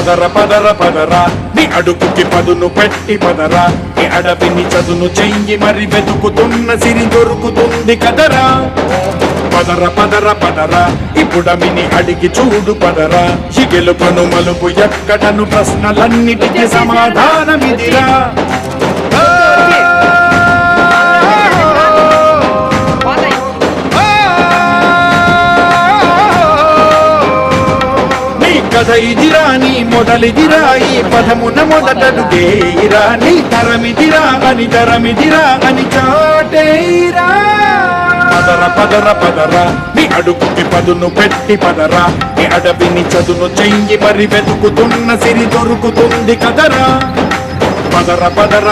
పదర పదర పదరా నీ అడుగుకి పదును పెట్టి పదరా నీ అడవిని చదును చెయ్యి మరి వెతుకుతున్న సిరి దొరుకుతుంది కదరా పదర పదర పదరా ఇప్పుడమిని అడిగి చూడు పదరా గెలుపను మలుపు ఎక్కడను ప్రశ్నలన్నిటికీ సమాధానమిదిరా కథ ఇదిరా నీ మొదలిదిరా ఈ పదమున మొదటడుగేరా నీ తరమిదిరా అని తరమిదిరా అని చాటేరా పదర పదర పదరా నీ అడుగుకి పదును పెట్టి పదరా నీ అడవిని చదును చెయ్యి మరి వెతుకుతున్న సిరి దొరుకుతుంది కదరా పదర పదర